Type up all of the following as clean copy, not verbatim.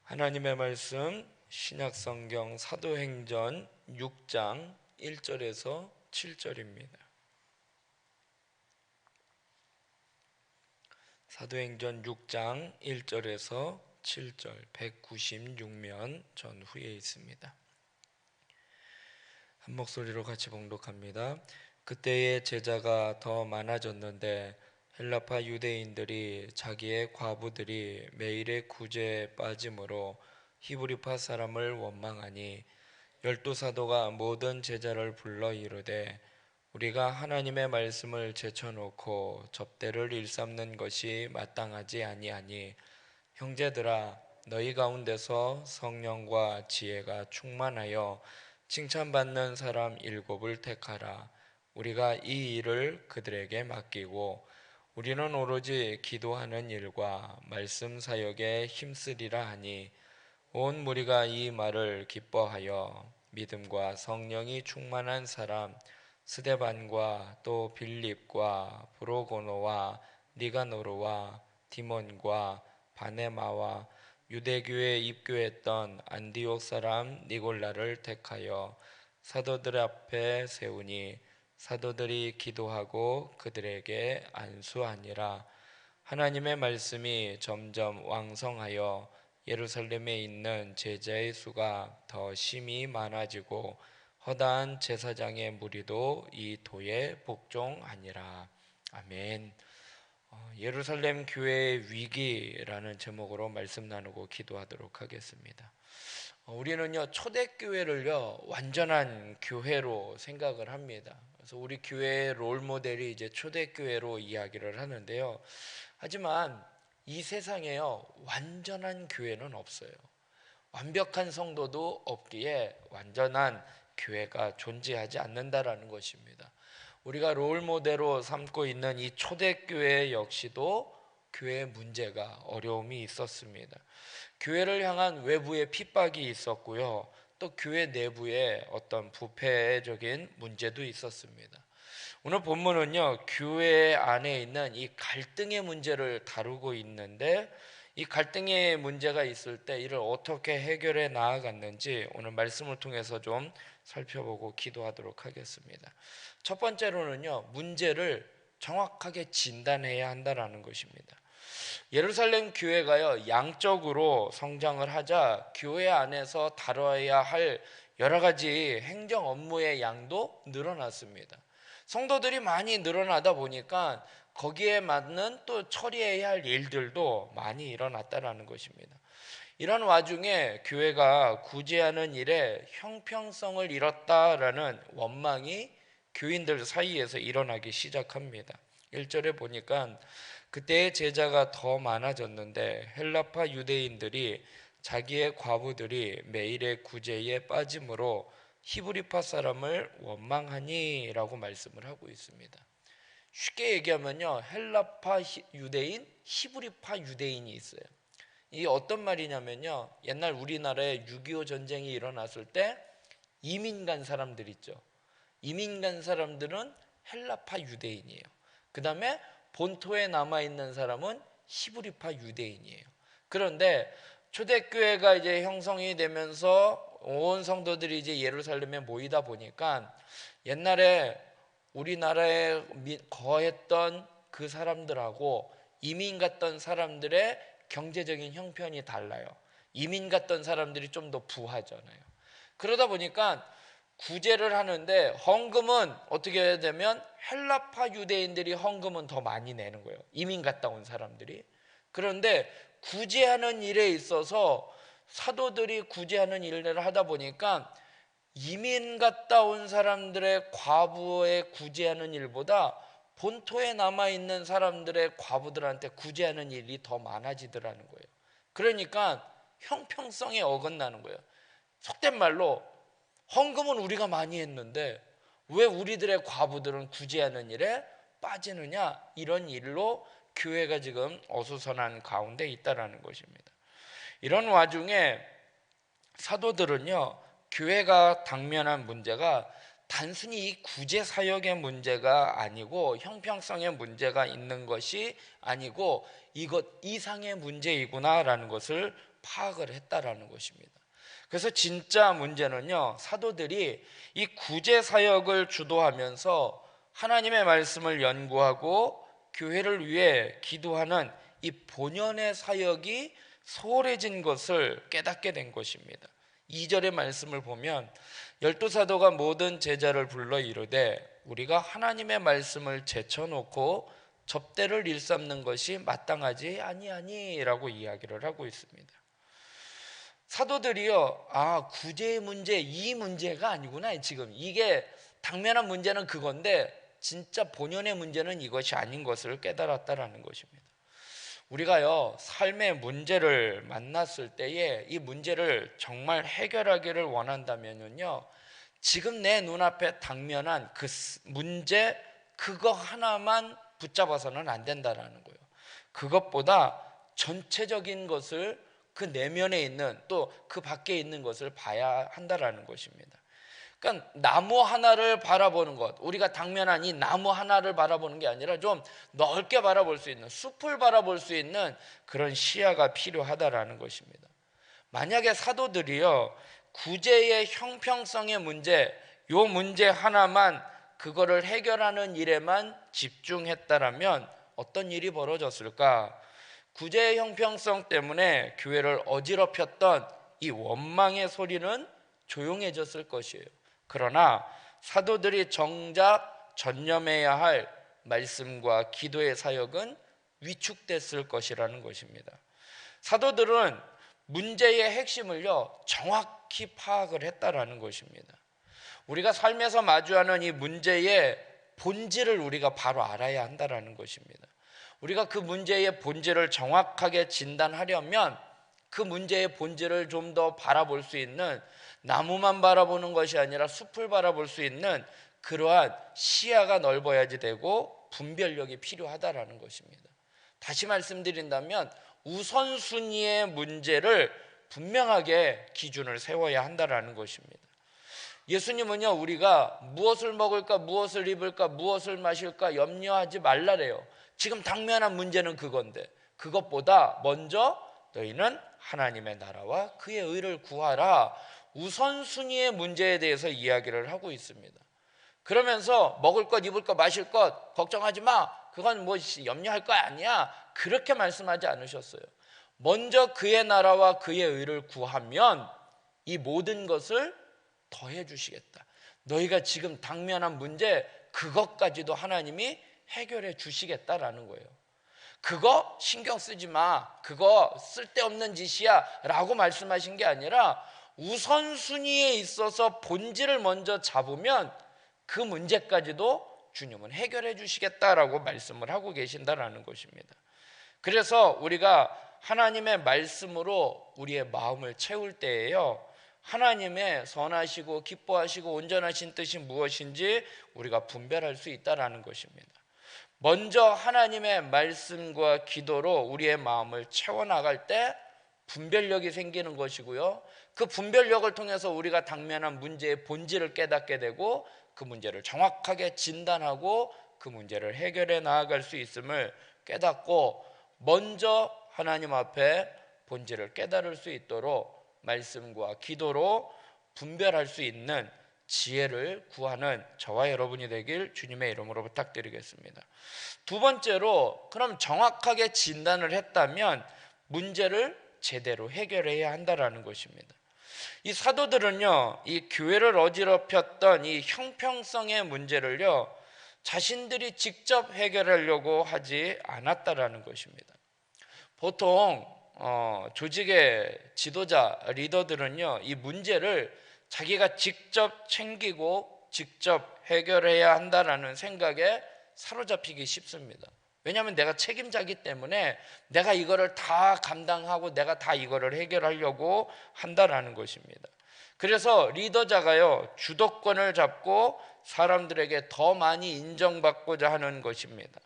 하나님의 말씀 신약성경 사도행전 6장 1절에서 7절입니다. 사도행전 6장 1절에서 7절 196면 전후에 있습니다. 한 목소리로 같이 봉독합니다. 그때의 제자가 더 많아졌는데 헬라파 유대인들이 자기의 과부들이 매일의 구제에 빠짐으로 히브리파 사람을 원망하니 열두 사도가 모든 제자를 불러 이르되 우리가 하나님의 말씀을 제쳐놓고 접대를 일삼는 것이 마땅하지 아니하니 형제들아 너희 가운데서 성령과 지혜가 충만하여 칭찬받는 사람 7을 택하라. 우리가 이 일을 그들에게 맡기고 우리는 오로지 기도하는 일과 말씀 사역에 힘쓰리라 하니 온 무리가 이 말을 기뻐하여 믿음과 성령이 충만한 사람 스데반과 또 빌립과 브로고노와 니가노르와 디몬과 바네마와 유대교에 입교했던 안디옥 사람 니골라를 택하여 사도들 앞에 세우니 사도들이 기도하고 그들에게 안수하니라. 하나님의 말씀이 점점 왕성하여 예루살렘에 있는 제자의 수가 더 심히 많아지고 허다한 제사장의 무리도 이 도에 복종하니라. 아멘. 예루살렘 교회의 위기라는 제목으로 말씀 나누고 기도하도록 하겠습니다. 우리는요 초대교회를요 완전한 교회로 생각을 합니다. 그래서 우리 교회의 롤 모델이 이제 초대교회로 이야기를 하는데요. 하지만 이 세상에요 완전한 교회는 없어요. 완벽한 성도도 없기에 완전한 교회가 존재하지 않는다라는 것입니다. 우리가 롤 모델로 삼고 있는 이 초대교회 역시도 교회의 문제가 어려움이 있었습니다. 교회를 향한 외부의 핍박이 있었고요. 또 교회 내부에 어떤 부패적인 문제도 있었습니다. 오늘 본문은요, 교회 안에 있는 이 갈등의 문제를 다루고 있는데 이 갈등의 문제가 있을 때 이를 어떻게 해결해 나아갔는지 오늘 말씀을 통해서 좀 살펴보고 기도하도록 하겠습니다. 첫 번째로는요, 문제를 정확하게 진단해야 한다는 것입니다. 예루살렘 교회가요 양적으로 성장을 하자 교회 안에서 다뤄야 할 여러 가지 행정 업무의 양도 늘어났습니다. 성도들이 많이 늘어나다 보니까 거기에 맞는 또 처리해야 할 일들도 많이 일어났다는 것입니다. 이런 와중에 교회가 구제하는 일에 형평성을 잃었다라는 원망이 교인들 사이에서 일어나기 시작합니다. 1절에 보니까 그때의 제자가 더 많아졌는데 헬라파 유대인들이 자기의 과부들이 매일의 구제에 빠짐으로 히브리파 사람을 원망하니 라고 말씀을 하고 있습니다. 쉽게 얘기하면요 헬라파 유대인, 히브리파 유대인이 있어요. 이게 어떤 말이냐면요 옛날 우리나라에 6.25 전쟁이 일어났을 때 이민 간 사람들 있죠. 이민 간 사람들은 헬라파 유대인이에요. 그 다음에 본토에 남아있는 사람은 히브리파 유대인이에요. 그런데 초대교회가 이제 형성이 되면서 온 성도들이 이제 예루살렘에 모이다 보니까 옛날에 우리나라에 거했던 그 사람들하고 이민 갔던 사람들의 경제적인 형편이 달라요. 이민 갔던 사람들이 좀 더 부하잖아요. 그러다 보니까 구제를 하는데 헌금은 어떻게 해야 되면 헬라파 유대인들이 헌금은 더 많이 내는 거예요. 이민 갔다 온 사람들이. 그런데 구제하는 일에 있어서 사도들이 구제하는 일을 하다 보니까 이민 갔다 온 사람들의 과부의 구제하는 일보다 본토에 남아있는 사람들의 과부들한테 구제하는 일이 더 많아지더라는 거예요. 그러니까 형평성에 어긋나는 거예요. 속된 말로 헌금은 우리가 많이 했는데 왜 우리들의 과부들은 구제하는 일에 빠지느냐, 이런 일로 교회가 지금 어수선한 가운데 있다는 것입니다. 이런 와중에 사도들은요 교회가 당면한 문제가 단순히 이 구제 사역의 문제가 아니고 형평성의 문제가 있는 것이 아니고 이것 이상의 문제이구나라는 것을 파악을 했다라는 것입니다. 그래서 진짜 문제는요, 사도들이 이 구제 사역을 주도하면서 하나님의 말씀을 연구하고 교회를 위해 기도하는 이 본연의 사역이 소홀해진 것을 깨닫게 된 것입니다. 2절의 말씀을 보면 열두 사도가 모든 제자를 불러 이르되 우리가 하나님의 말씀을 제쳐놓고 접대를 일삼는 것이 마땅하지 아니하니라고 이야기를 하고 있습니다. 사도들이요, 구제의 문제, 이 문제가 아니구나. 지금 이게 당면한 문제는 그건데 진짜 본연의 문제는 이것이 아닌 것을 깨달았다라는 것입니다. 우리가요, 삶의 문제를 만났을 때에 이 문제를 정말 해결하기를 원한다면요, 지금 내 눈앞에 당면한 그 문제, 그거 하나만 붙잡아서는 안 된다라는 거예요. 그것보다 전체적인 것을, 그 내면에 있는 또 그 밖에 있는 것을 봐야 한다라는 것입니다. 그러니까 나무 하나를 바라보는 것, 우리가 당면한 이 나무 하나를 바라보는 게 아니라 좀 넓게 바라볼 수 있는, 숲을 바라볼 수 있는 그런 시야가 필요하다라는 것입니다. 만약에 사도들이요, 구제의 형평성의 문제, 요 문제 하나만, 그거를 해결하는 일에만 집중했다라면 어떤 일이 벌어졌을까? 구제의 형평성 때문에 교회를 어지럽혔던 이 원망의 소리는 조용해졌을 것이에요. 그러나 사도들이 정작 전념해야 할 말씀과 기도의 사역은 위축됐을 것이라는 것입니다. 사도들은 문제의 핵심을요, 정확히 파악을 했다라는 것입니다. 우리가 삶에서 마주하는 이 문제의 본질을 우리가 바로 알아야 한다라는 것입니다. 우리가 그 문제의 본질을 정확하게 진단하려면 그 문제의 본질을 좀 더 바라볼 수 있는, 나무만 바라보는 것이 아니라 숲을 바라볼 수 있는 그러한 시야가 넓어야지 되고 분별력이 필요하다라는 것입니다. 다시 말씀드린다면 우선순위의 문제를 분명하게 기준을 세워야 한다라는 것입니다. 예수님은요, 우리가 무엇을 먹을까, 무엇을 입을까, 무엇을 마실까 염려하지 말라래요. 지금 당면한 문제는 그건데, 그것보다 먼저 너희는 하나님의 나라와 그의 의를 구하라, 우선순위의 문제에 대해서 이야기를 하고 있습니다. 그러면서 먹을 것, 입을 것, 마실 것 걱정하지 마, 그건 뭐 염려할 거 아니야, 그렇게 말씀하지 않으셨어요. 먼저 그의 나라와 그의 의를 구하면 이 모든 것을 더해 주시겠다. 너희가 지금 당면한 문제, 그것까지도 하나님이 해결해 주시겠다라는 거예요. 그거 신경 쓰지 마, 그거 쓸데없는 짓이야 라고 말씀하신 게 아니라 우선순위에 있어서 본질을 먼저 잡으면 그 문제까지도 주님은 해결해 주시겠다라고 말씀을 하고 계신다라는 것입니다. 그래서 우리가 하나님의 말씀으로 우리의 마음을 채울 때에요, 하나님의 선하시고 기뻐하시고 온전하신 뜻이 무엇인지 우리가 분별할 수 있다라는 것입니다. 먼저 하나님의 말씀과 기도로 우리의 마음을 채워나갈 때 분별력이 생기는 것이고요, 그 분별력을 통해서 우리가 당면한 문제의 본질을 깨닫게 되고 그 문제를 정확하게 진단하고 그 문제를 해결해 나아갈 수 있음을 깨닫고, 먼저 하나님 앞에 본질을 깨달을 수 있도록 말씀과 기도로 분별할 수 있는 지혜를 구하는 저와 여러분이 되길 주님의 이름으로 부탁드리겠습니다. 두 번째로, 그럼 정확하게 진단을 했다면 문제를 제대로 해결해야 한다라는 것입니다. 이 사도들은요, 이 교회를 어지럽혔던 이 형평성의 문제를요, 자신들이 직접 해결하려고 하지 않았다라는 것입니다. 보통 조직의 지도자, 리더들은요, 이 문제를 자기가 직접 챙기고 직접 해결해야 한다라는 생각에 사로잡히기 쉽습니다. 왜냐하면 내가 책임자이기 때문에 내가 이거를 다 감당하고 내가 다 이거를 해결하려고 한다라는 것입니다. 그래서 리더자가요, 주도권을 잡고 사람들에게 더 많이 인정받고자 하는 것입니다.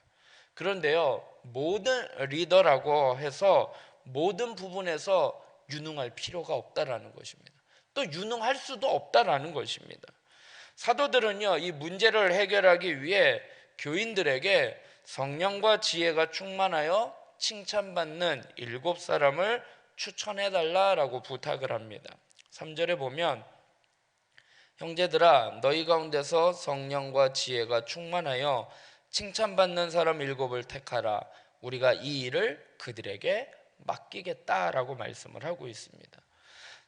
그런데요, 모든 리더라고 해서 모든 부분에서 유능할 필요가 없다라는 것입니다. 또 유능할 수도 없다라는 것입니다. 사도들은요, 이 문제를 해결하기 위해 교인들에게 성령과 지혜가 충만하여 칭찬받는 7 사람을 추천해달라라고 부탁을 합니다. 3절에 보면 형제들아 너희 가운데서 성령과 지혜가 충만하여 칭찬받는 사람 7을 택하라. 우리가 이 일을 그들에게 맡기겠다라고 말씀을 하고 있습니다.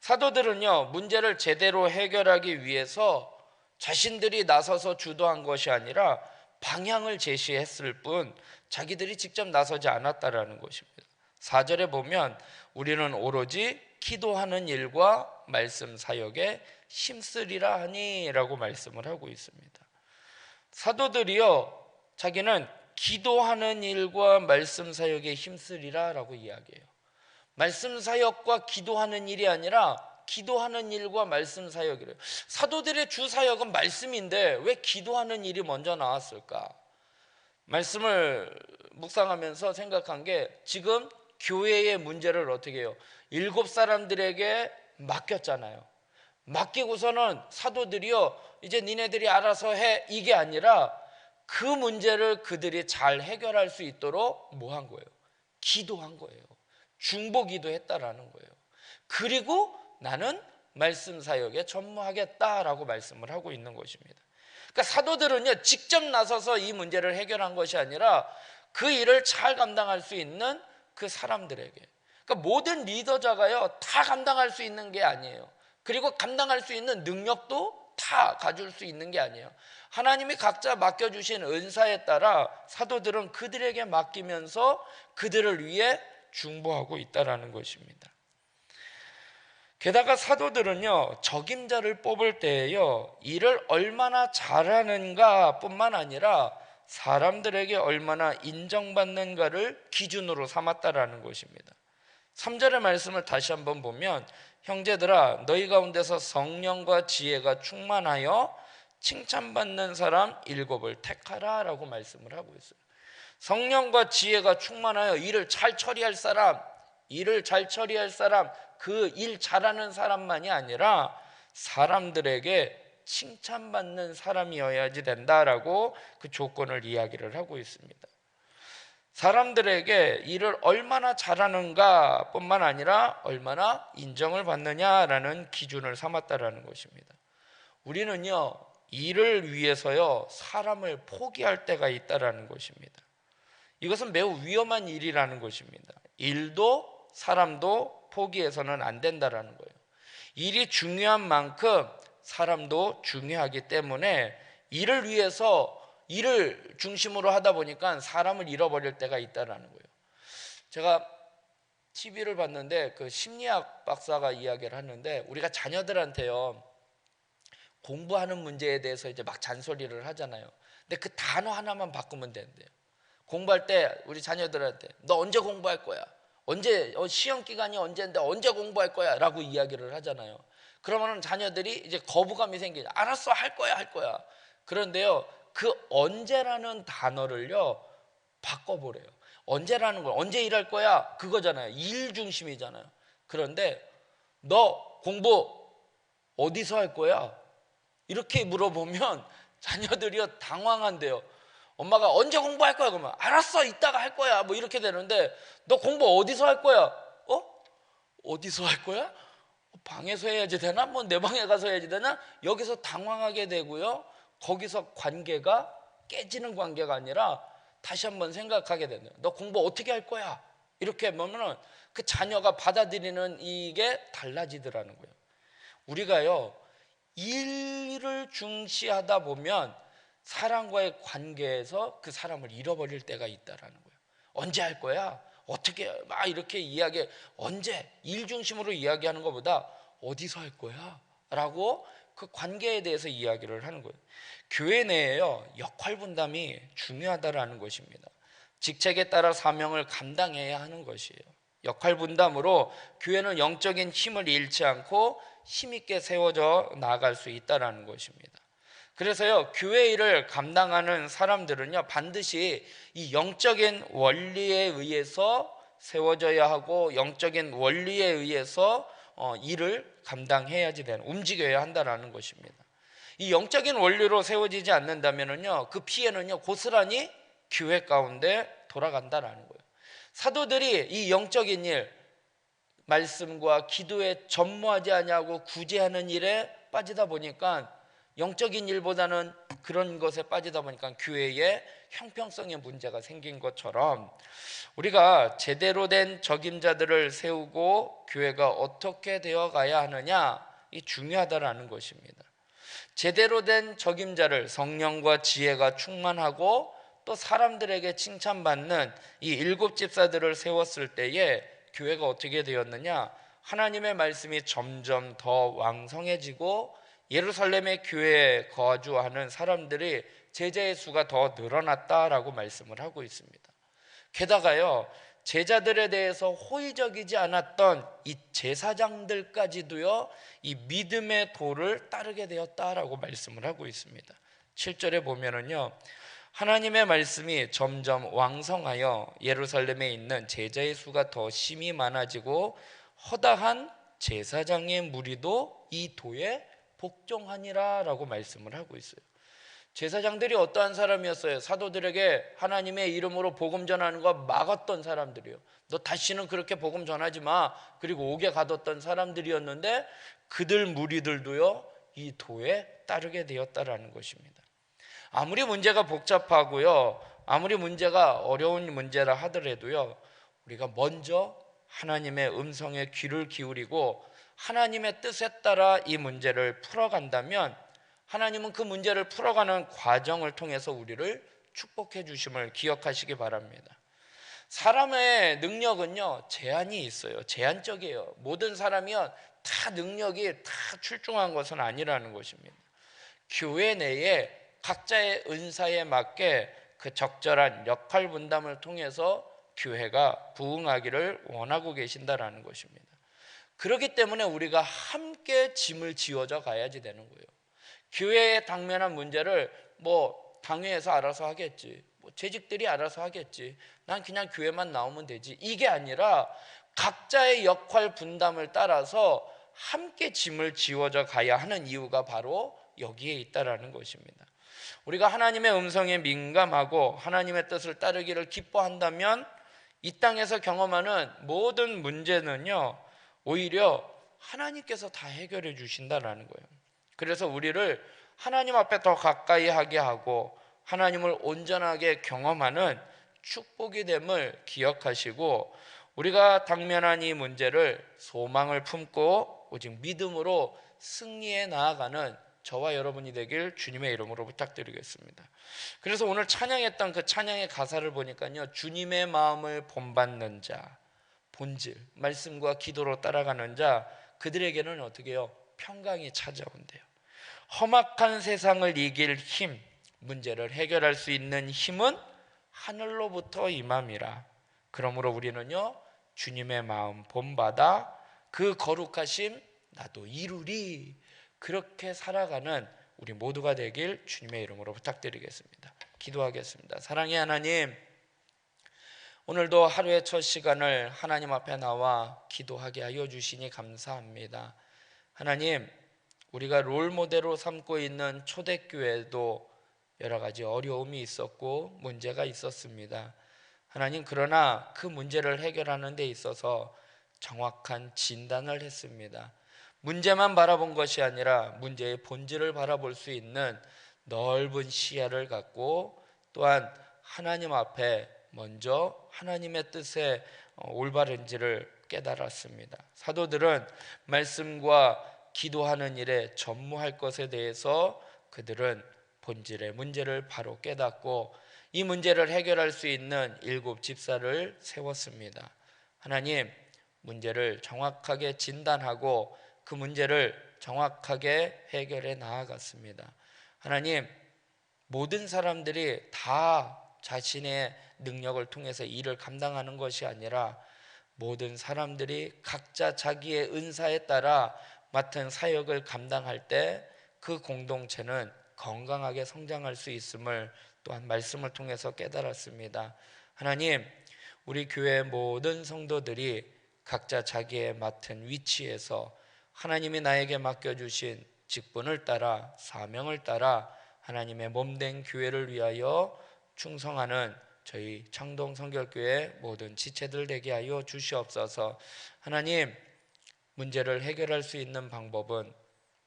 사도들은요, 문제를 제대로 해결하기 위해서 자신들이 나서서 주도한 것이 아니라 방향을 제시했을 뿐 자기들이 직접 나서지 않았다라는 것입니다. 4절에 보면 우리는 오로지 기도하는 일과 말씀 사역에 힘쓰리라 하니 라고 말씀을 하고 있습니다. 사도들이요, 자기는 기도하는 일과 말씀 사역에 힘쓰리라 라고 이야기해요. 말씀 사역과 기도하는 일이 아니라 기도하는 일과 말씀 사역이래요. 사도들의 주 사역은 말씀인데 왜 기도하는 일이 먼저 나왔을까? 말씀을 묵상하면서 생각한 게 지금 교회의 문제를 어떻게 해요? 7사람들에게 맡겼잖아요. 맡기고서는 사도들이요, 이제 니네들이 알아서 해, 이게 아니라 그 문제를 그들이 잘 해결할 수 있도록 뭐 한 거예요? 기도한 거예요. 중보기도 했다라는 거예요. 그리고 나는 말씀 사역에 전무하겠다라고 말씀을 하고 있는 것입니다. 그러니까 사도들은요, 직접 나서서 이 문제를 해결한 것이 아니라 그 일을 잘 감당할 수 있는 그 사람들에게, 그러니까 모든 리더자가요 다 감당할 수 있는 게 아니에요. 그리고 감당할 수 있는 능력도 다 가질 수 있는 게 아니에요. 하나님이 각자 맡겨주신 은사에 따라 사도들은 그들에게 맡기면서 그들을 위해 중보하고 있다라는 것입니다. 게다가 사도들은요, 적임자를 뽑을 때에요, 일을 얼마나 잘하는가 뿐만 아니라 사람들에게 얼마나 인정받는가를 기준으로 삼았다라는 것입니다. 3절의 말씀을 다시 한번 보면 형제들아 너희 가운데서 성령과 지혜가 충만하여 칭찬받는 사람 7을 택하라 라고 말씀을 하고 있어요. 성령과 지혜가 충만하여 일을 잘 처리할 사람, 그 일 잘하는 사람만이 아니라 사람들에게 칭찬받는 사람이어야지 된다라고 그 조건을 이야기를 하고 있습니다. 사람들에게 일을 얼마나 잘하는가 뿐만 아니라 얼마나 인정을 받느냐라는 기준을 삼았다라는 것입니다. 우리는요, 일을 위해서요 사람을 포기할 때가 있다라는 것입니다. 이것은 매우 위험한 일이라는 것입니다. 일도 사람도 포기해서는 안 된다라는 거예요. 일이 중요한 만큼 사람도 중요하기 때문에 일을 위해서 일을 중심으로 하다 보니까 사람을 잃어버릴 때가 있다라는 거예요. 제가 TV를 봤는데 그 심리학 박사가 이야기를 하는데 우리가 자녀들한테요 공부하는 문제에 대해서 이제 막 잔소리를 하잖아요. 근데 그 단어 하나만 바꾸면 된대요. 공부할 때 우리 자녀들한테 너 언제 공부할 거야? 언제 시험 기간이 언제인데 언제 공부할 거야? 라고 이야기를 하잖아요. 그러면 자녀들이 이제 거부감이 생기죠. 알았어, 할 거야. 그런데요, 그 언제라는 단어를요 바꿔보래요. 언제라는 걸, 언제 일할 거야? 그거잖아요. 일 중심이잖아요. 그런데 너 공부 어디서 할 거야? 이렇게 물어보면 자녀들이요 당황한대요. 엄마가 언제 공부할 거야? 그러면 알았어, 이따가 할 거야. 뭐 이렇게 되는데 너 공부 어디서 할 거야? 어디서 할 거야? 방에서 해야지 되나? 뭐 내 방에 가서 해야지 되나? 여기서 당황하게 되고요. 거기서 관계가 깨지는 관계가 아니라 다시 한번 생각하게 되네요. 너 공부 어떻게 할 거야? 이렇게 보면은 그 자녀가 받아들이는 이게 달라지더라는 거예요. 우리가요 일을 중시하다 보면 사람과의 관계에서 그 사람을 잃어버릴 때가 있다라는 거예요. 언제 할 거야? 어떻게 막 이렇게 이야기, 언제 일 중심으로 이야기하는 것보다 어디서 할 거야? 라고 그 관계에 대해서 이야기를 하는 거예요. 교회 내에요 역할 분담이 중요하다라는 것입니다. 직책에 따라 사명을 감당해야 하는 것이에요. 역할 분담으로 교회는 영적인 힘을 잃지 않고 힘있게 세워져 나아갈 수 있다라는 것입니다. 그래서요 교회 일을 감당하는 사람들은요 반드시 이 영적인 원리에 의해서 세워져야 하고 영적인 원리에 의해서 일을 감당해야지 되는, 움직여야 한다라는 것입니다. 이 영적인 원리로 세워지지 않는다면은요 그 피해는요 고스란히 교회 가운데 돌아간다라는 거예요. 사도들이 이 영적인 일, 말씀과 기도에 전무하지 아니하고 구제하는 일에 빠지다 보니까 영적인 일보다는 그런 것에 빠지다 보니까 교회에 형평성의 문제가 생긴 것처럼 우리가 제대로 된 적임자들을 세우고 교회가 어떻게 되어 가야 하느냐, 이 중요하다라는 것입니다. 제대로 된 적임자를 성령과 지혜가 충만하고 또 사람들에게 칭찬받는 이 7집사들을 세웠을 때에 교회가 어떻게 되었느냐, 하나님의 말씀이 점점 더 왕성해지고 예루살렘의 교회에 거주하는 사람들이 제자의 수가 더 늘어났다라고 말씀을 하고 있습니다. 게다가요, 제자들에 대해서 호의적이지 않았던 이 제사장들까지도요, 이 믿음의 도를 따르게 되었다라고 말씀을 하고 있습니다. 7절에 보면은요, 하나님의 말씀이 점점 왕성하여 예루살렘에 있는 제자의 수가 더 심히 많아지고 허다한 제사장의 무리도 이 도에 복종하니라 라고 말씀을 하고 있어요. 제사장들이 어떠한 사람이었어요? 사도들에게 하나님의 이름으로 복음 전하는 거 막았던 사람들이요. 너 다시는 그렇게 복음 전하지 마. 그리고 옥에 가뒀던 사람들이었는데 그들 무리들도요, 이 도에 따르게 되었다라는 것입니다. 아무리 문제가 복잡하고요, 아무리 문제가 어려운 문제라 하더라도요, 우리가 먼저 하나님의 음성에 귀를 기울이고 하나님의 뜻에 따라 이 문제를 풀어간다면 하나님은 그 문제를 풀어가는 과정을 통해서 우리를 축복해 주심을 기억하시기 바랍니다. 사람의 능력은요, 제한이 있어요. 제한적이에요. 모든 사람이요, 다 능력이 다 출중한 것은 아니라는 것입니다. 교회 내에 각자의 은사에 맞게 그 적절한 역할 분담을 통해서 교회가 부흥하기를 원하고 계신다라는 것입니다. 그렇기 때문에 우리가 함께 짐을 지어져 가야지 되는 거예요. 교회에 당면한 문제를 당회에서 알아서 하겠지, 재직들이 알아서 하겠지, 난 그냥 교회만 나오면 되지, 이게 아니라 각자의 역할 분담을 따라서 함께 짐을 지어져 가야 하는 이유가 바로 여기에 있다라는 것입니다. 우리가 하나님의 음성에 민감하고 하나님의 뜻을 따르기를 기뻐한다면 이 땅에서 경험하는 모든 문제는요, 오히려 하나님께서 다 해결해 주신다라는 거예요. 그래서 우리를 하나님 앞에 더 가까이 하게 하고 하나님을 온전하게 경험하는 축복이 됨을 기억하시고, 우리가 당면한 이 문제를 소망을 품고 오직 믿음으로 승리해 나아가는 저와 여러분이 되길 주님의 이름으로 부탁드리겠습니다. 그래서 오늘 찬양했던 그 찬양의 가사를 보니까요, 주님의 마음을 본받는 자, 본질, 말씀과 기도로 따라가는 자, 그들에게는 어떻게 해요? 평강이 찾아온대요. 험악한 세상을 이길 힘, 문제를 해결할 수 있는 힘은 하늘로부터 임함이라. 그러므로 우리는요, 주님의 마음 본받아 그 거룩하심 나도 이루리, 그렇게 살아가는 우리 모두가 되길 주님의 이름으로 부탁드리겠습니다. 기도하겠습니다. 사랑의 하나님, 오늘도 하루의 첫 시간을 하나님 앞에 나와 기도하게 하여 주시니 감사합니다. 하나님, 우리가 롤모델로 삼고 있는 초대교회도 여러 가지 어려움이 있었고 문제가 있었습니다. 하나님, 그러나 그 문제를 해결하는 데 있어서 정확한 진단을 했습니다. 문제만 바라본 것이 아니라 문제의 본질을 바라볼 수 있는 넓은 시야를 갖고 또한 하나님 앞에 먼저 하나님의 뜻에 올바른지를 깨달았습니다. 사도들은 말씀과 기도하는 일에 전무할 것에 대해서 그들은 본질의 문제를 바로 깨닫고 이 문제를 해결할 수 있는 7집사를 세웠습니다. 하나님, 문제를 정확하게 진단하고 그 문제를 정확하게 해결해 나아갔습니다. 하나님, 모든 사람들이 다 자신의 능력을 통해서 일을 감당하는 것이 아니라 모든 사람들이 각자 자기의 은사에 따라 맡은 사역을 감당할 때 그 공동체는 건강하게 성장할 수 있음을 또한 말씀을 통해서 깨달았습니다. 하나님, 우리 교회 모든 성도들이 각자 자기의 맡은 위치에서 하나님이 나에게 맡겨주신 직분을 따라 사명을 따라 하나님의 몸된 교회를 위하여 충성하는 저희 창동 성결교회 모든 지체들 되게 하여 주시옵소서. 하나님, 문제를 해결할 수 있는 방법은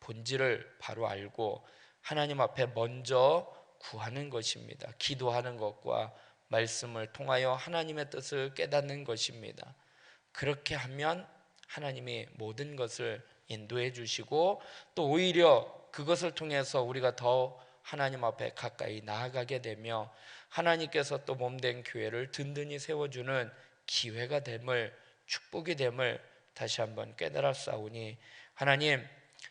본질을 바로 알고 하나님 앞에 먼저 구하는 것입니다. 기도하는 것과 말씀을 통하여 하나님의 뜻을 깨닫는 것입니다. 그렇게 하면 하나님이 모든 것을 인도해 주시고 또 오히려 그것을 통해서 우리가 더 하나님 앞에 가까이 나아가게 되며 하나님께서 또 몸된 교회를 든든히 세워주는 기회가 됨을, 축복이 됨을 다시 한번 깨달았사오니 하나님,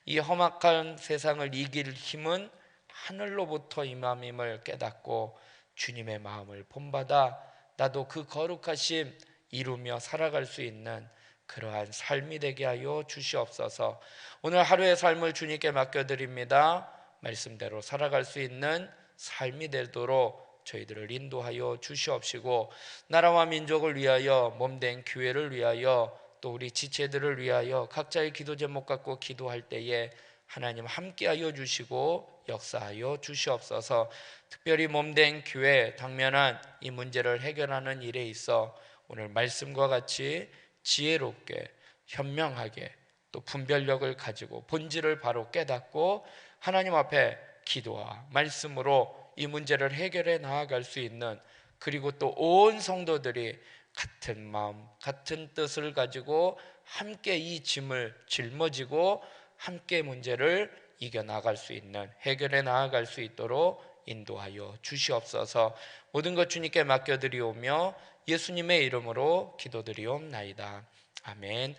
이 험악한 세상을 이길 힘은 하늘로부터 임함임을 깨닫고 주님의 마음을 본받아 나도 그 거룩하심 이루며 살아갈 수 있는 그러한 삶이 되게 하여 주시옵소서. 오늘 하루의 삶을 주님께 맡겨드립니다. 말씀대로 살아갈 수 있는 삶이 되도록 저희들을 인도하여 주시옵시고 나라와 민족을 위하여 몸된 교회를 위하여 또 우리 지체들을 위하여 각자의 기도 제목 갖고 기도할 때에 하나님 함께하여 주시고 역사하여 주시옵소서. 특별히 몸된 교회 당면한 이 문제를 해결하는 일에 있어 오늘 말씀과 같이 지혜롭게 현명하게 또 분별력을 가지고 본질을 바로 깨닫고 하나님 앞에 기도와 말씀으로 이 문제를 해결해 나아갈 수 있는, 그리고 또 온 성도들이 같은 마음 같은 뜻을 가지고 함께 이 짐을 짊어지고 함께 문제를 이겨나갈 수 있는, 해결해 나아갈 수 있도록 인도하여 주시옵소서. 모든 것 주님께 맡겨드리오며 예수님의 이름으로 기도드리옵나이다. 아멘.